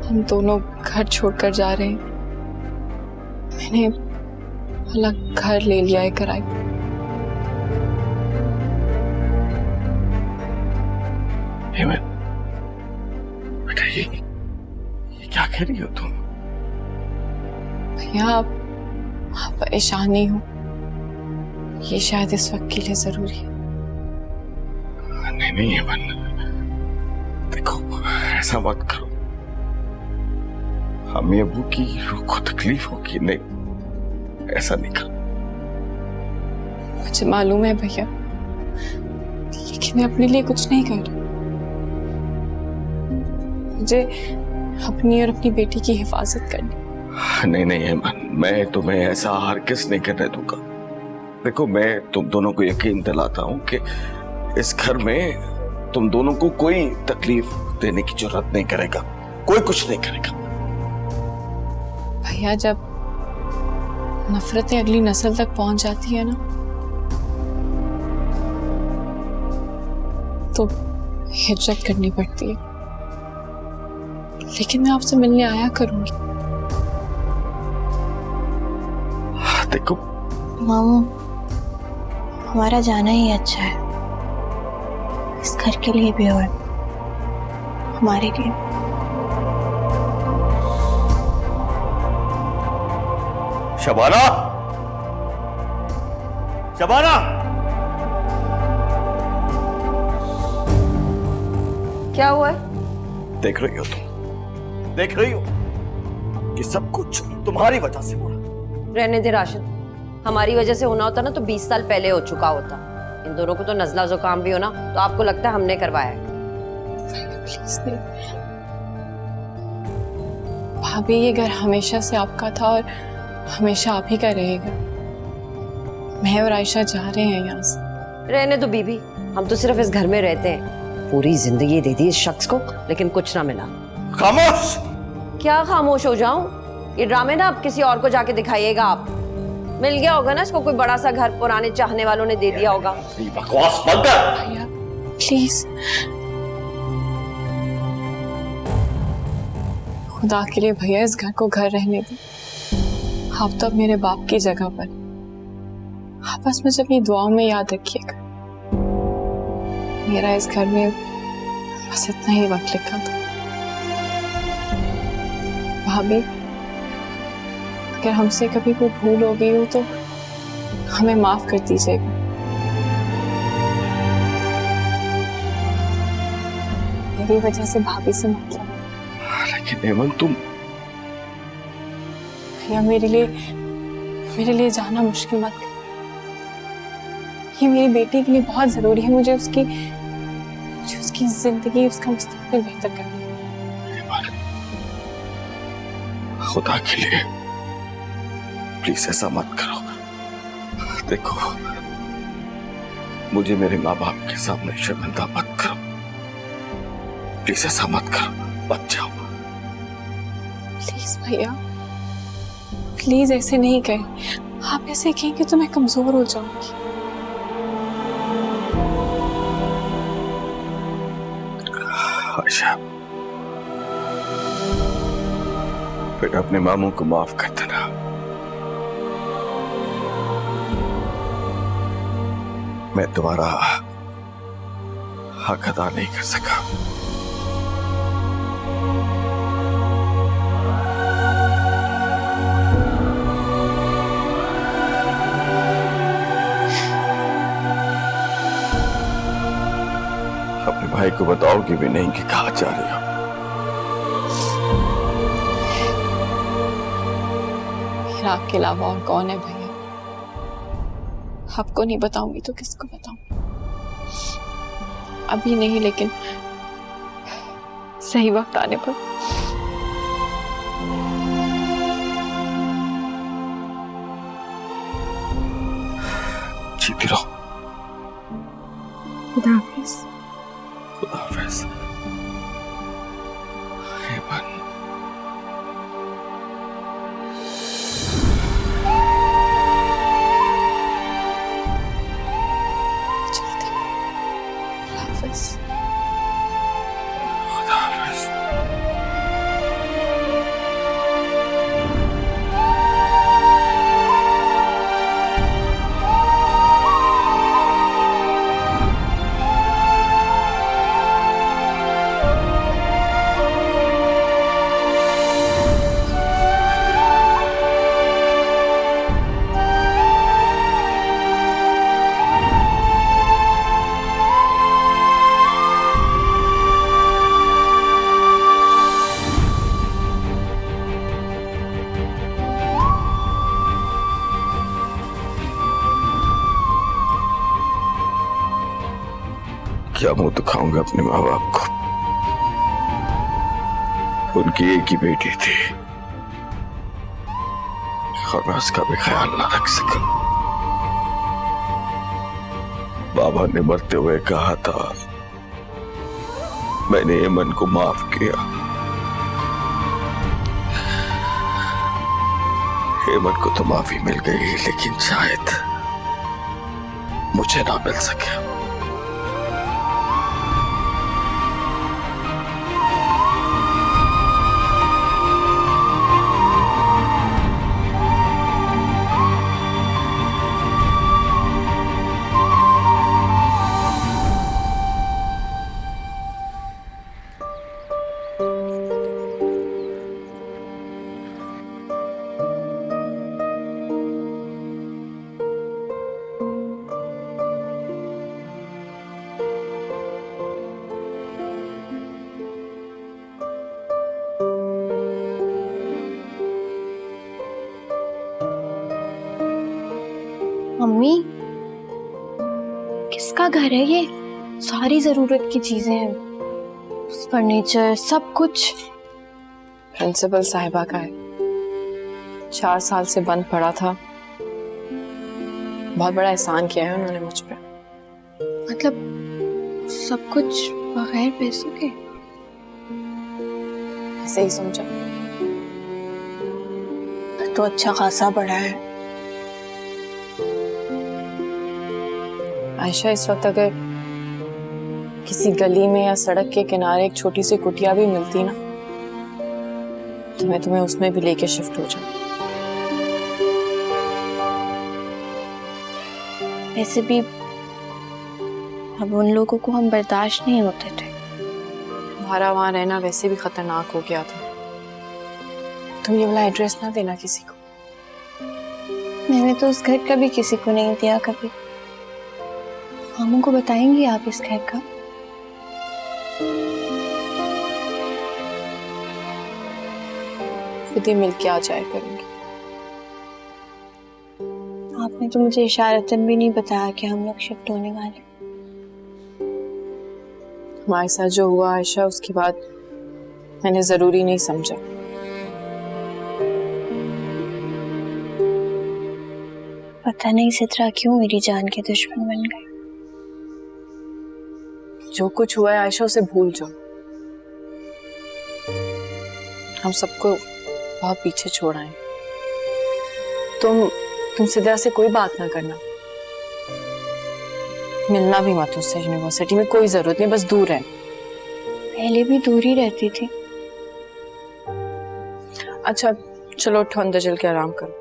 हम दोनों घर छोड़कर जा रहे हैं। मैंने अलग घर ले लिया है किराए। हेमन, बेटा ये क्या कह रही हो तुम? भैया आप परेशान नहीं हो, ये शायद इस वक्त के लिए जरूरी है। नहीं हेमन, देखो ऐसा मत करो। अम्मी अब्बू की रूह को तकलीफ होगी। नहीं, ऐसा नहीं करो। मुझे मालूम है भैया, लेकिन मैं अपने लिए कुछ नहीं कर रही। मुझे अपनी और अपनी बेटी की हिफाजत करनी। नहीं हेमन, मैं तुम्हें ऐसा हरगिज़ नहीं करने दूंगा। देखो मैं तुम दोनों को यकीन दिलाता हूं कि इस घर में तुम दोनों को कोई तकलीफ देने की जरूरत नहीं करेगा, कोई कुछ नहीं करेगा। भैया जब नफरतें अगली नस्ल तक पहुंच जाती है ना, तो हिजरत करनी पड़ती है। लेकिन मैं आपसे मिलने आया करूंगी। देखो मामू, हमारा जाना ही अच्छा है, इस घर के लिए भी और हमारे लिए। शबाना, शबाना, क्या हुआ है? देख रही हो तुम? देख रही हो कि सब कुछ तुम्हारी वजह से हो रहा। रहने दे राशिद, हमारी वजह से होना होता ना तो 20 साल पहले हो चुका होता। इन दोनों को तो नजला जुकाम भी हो ना तो आपको लगता है हमने करवाया है। प्लीज नहीं भाभी, ये घर हमेशा से आपका था और हमेशा आप ही का रहेगा। मैं और आयशा जा रहे हैं यहाँ से। रहने दो बीबी, हम तो सिर्फ इस घर में रहते हैं। पूरी जिंदगी दे दी इस शख्स को लेकिन कुछ ना मिला। खामोश। क्या खामोश हो जाऊं? ये ड्रामे ना अब किसी और को जाके दिखाइएगा आप। मिल गया होगा ना इसको कोई बड़ा सा घर, पुराने चाहने वालों ने दे दिया होगा। बकवास बंद कर। भैया प्लीज, खुदा के लिए भैया इस घर को घर रहने दे। आप तो अब मेरे बाप की जगह पर। आप बस मुझे अपनी दुआओं में याद रखिएगा। मेरा इस घर में बस इतना ही वक्त लिखा था। भाभी, अगर हमसे कभी कोई भूल हो गई हो तो हमें माफ कर दीजिएगा। मेरी वजह से भाभी से मतलब। लेकिन हेमंत तुम भैया मेरे लिए जाना मुश्किल मत कर। ये मेरी बेटी के लिए बहुत जरूरी है। मुझे उसकी जिंदगी, उसका मुस्तकबिल बेहतर करना है। खुदा के लिए प्लीज ऐसा मत करो। देखो मुझे मेरे माँ बाप के सामने शर्मिंदा मत करो। प्लीज ऐसा मत करो, मत जाओ। प्लीज भैया, प्लीज ऐसे नहीं कहें। आप ऐसे कहेंगे तो मैं कमजोर हो जाऊंगी। आयशा, बेटा अपने मामू को माफ कर देना। मैं तुम्हारा हक अदा नहीं कर सका। अपने भाई को बताओगे भी नहीं कि कहाँ जा रही हो। मेरा आपके अलावा और कौन है भैया? आपको नहीं बताऊंगी तो किसको बताऊं? अभी नहीं, लेकिन सही वक्त आने पर। जीती रहो। खुदा हाफिज। खुदा हाफिज। हेमंत, चलते। हाफिज। खुदा हाफिज। क्या मुंह दिखाऊंगा अपने माँ बाप को। उनकी एक ही बेटी थी और मैं उसका भी ख्याल ना रख सका। बाबा ने मरते हुए कहा था, मैंने एमन को माफ किया। एमन को तो माफी मिल गई, लेकिन शायद मुझे ना मिल सके। मम्मी, किसका घर है ये? सारी जरूरत की चीजें हैं, फर्नीचर, सब कुछ। प्रिंसिपल साहिबा का है, 4 साल से बंद पड़ा था। बहुत बड़ा एहसान किया है उन्होंने मुझ पे। मतलब सब कुछ बगैर पैसों के? ऐसे ही समझा। तो अच्छा खासा बड़ा है। आयशा, इस वक्त अगर किसी गली में या सड़क के किनारे एक छोटी सी कुटिया भी मिलती ना, तो मैं तुम्हें उसमें भी लेके शिफ्ट हो जाऊं। वैसे भी अब उन लोगों को हम बर्दाश्त नहीं होते थे। तुम्हारा वहां रहना वैसे भी खतरनाक हो गया था। तुम ये वाला एड्रेस ना देना किसी को। मैंने तो उस घर का भी किसी को नहीं दिया कभी। मामू को बताएंगी आप इस घर का? खुद ही मिलके आ जाया करूंगी। आपने तो मुझे इशारतन भी नहीं बताया कि हम लोग शिफ्ट होने वाले। हमारे साथ जो हुआ आयशा, उसके बाद मैंने जरूरी नहीं समझा। पता नहीं सित्रा क्यों मेरी जान के दुश्मन बन गए। जो कुछ हुआ है आयशा, उसे भूल जाओ। हम सबको बहुत पीछे छोड़ आए। तुम सिद्रा से कोई बात ना करना, मिलना भी मत उससे। यूनिवर्सिटी में कोई जरूरत नहीं, बस दूर है। पहले भी दूर ही रहती थी। अच्छा चलो, उठो, अंदर चल के आराम करो।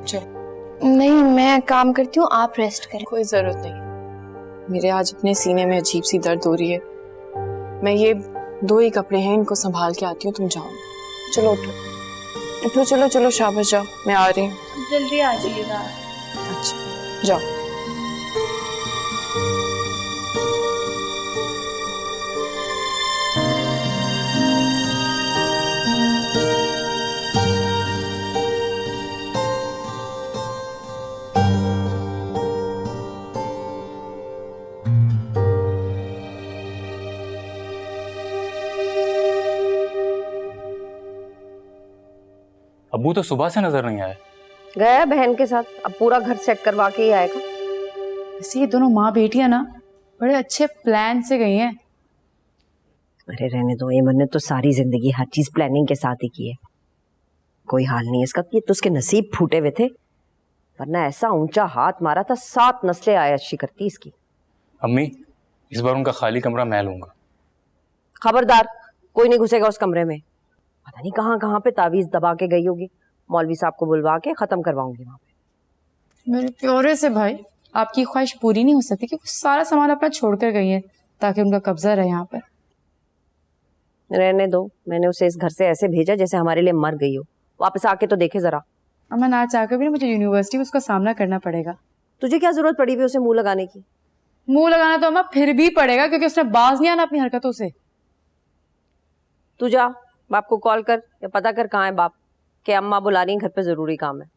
चलो। नहीं, मैं काम करती हूँ, आप रेस्ट करें। कोई जरूरत नहीं, मेरे आज अपने सीने में अजीब सी दर्द हो रही है। मैं ये 2 ही कपड़े हैं, इनको संभाल के आती हूँ, तुम जाओ। चलो उठो उठो, चलो चलो, शाबाश, जाओ, मैं आ रही हूँ। जल्दी आ जाइएगा। अच्छा जाओ। अब्बू तो सुबह से नजर नहीं आए। गया बहन के साथ, अब पूरा घर सेट करवा के ही आएगा। ऐसे ये दोनों माँ बेटियां ना बड़े अच्छे प्लान से गई हैं। अरे रहने दो, एमन ने तो सारी जिंदगी हर चीज प्लानिंग के साथ ही की है। कोई हाल नहीं है इसका, ये तो उसके नसीब फूटे हुए थे, वरना ऐसा ऊंचा हाथ मारा था 7 नस्लें आयशी करती इसकी। अम्मी, इस बार उनका खाली कमरा मैं लूंगा। खबरदार, कोई नहीं घुसेगा उस कमरे में। पता नहीं कहाँ कहाँ पे तावीज दबा के गई होगी। मौलवी साहब को बुलवा के खत्म करवाऊंगी वहां पे। मेरे प्यारे से भाई, आपकी ख्वाहिश पूरी नहीं हो सकती कि सारा सामान अपना छोड़कर गई है ताकि उनका कब्जा रहे यहाँ पर। रहने दो, मैंने उसे इस घर से ऐसे भेजा जैसे हमारे लिए मर गई हो। वापस आके तो देखे जरा। मैं ना चाहकर भी मुझे यूनिवर्सिटी में उसका सामना करना पड़ेगा। तुझे क्या जरूरत पड़ी हुई उसे मुंह लगाने की? मुंह लगाना तो अम्मा फिर भी पड़ेगा, क्योंकि उसने बाज नहीं आना अपनी हरकतों से। तू जा, बाप को कॉल कर या पता कर कहाँ है बाप, कि अम्मा बुला रही हैं, घर पे जरूरी काम है।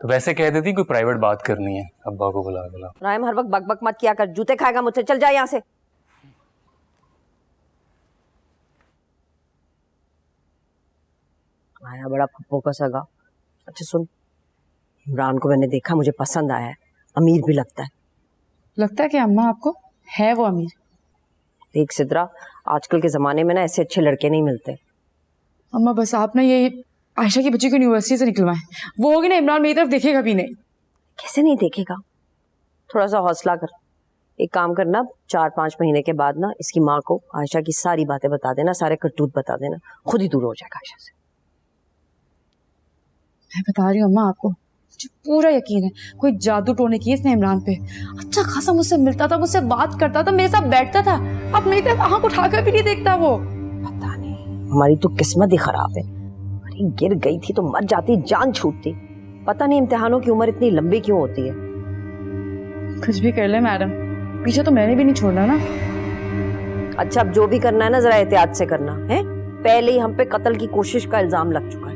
तो वैसे कह देती कोई प्राइवेट बात करनी है, अब्बा को बुला बुला। रायम हर वक्त बक बक मत किया कर, जूते खाएगा मुझसे। चल जा यहाँ से। आया बड़ा पप्पो का सगा। अच्छा सुन, इमरान को मैंने देखा, मुझे पसंद आया है, अमीर भी लगता है। लगता है कि अम्मा आपको है वो अमीर? देख सिद्रा, आजकल के जमाने में ना ऐसे अच्छे लड़के नहीं मिलते। अम्मा बस आप ना ये आयशा की बच्ची को यूनिवर्सिटी से निकलवाएं, वो होगी ना इमरान मेरी तरफ देखेगा भी नहीं। कैसे नहीं देखेगा? थोड़ा सा हौसला कर। एक काम करना, 4-5 महीने के बाद ना इसकी माँ को आयशा की सारी बातें बता देना, सारे करतूत बता देना, खुद ही दूर हो जाएगा आयशा से। मैं बता रही हूँ अम्मा आपको, मुझे पूरा यकीन है कोई जादू टोने की इसने इमरान पे। अच्छा खासा मुझसे मिलता था, मुझसे बात करता था, मेरे साथ बैठता था, अब मेरी तरफ आंख उठाकर भी नहीं देखता वो। पता नहीं, हमारी तो किस्मत ही खराब है। अरे गिर गई थी तो मर जाती, जान छूटती। पता नहीं इम्तिहानों की उम्र इतनी लंबी क्यों होती है। कुछ भी कर ले मैडम, पीछे तो मैंने भी नहीं छोड़ना ना। अच्छा अब जो भी करना है ना जरा एहतियात से करना है। पहले ही हम पे कत्ल की कोशिश का इल्जाम लग चुका है।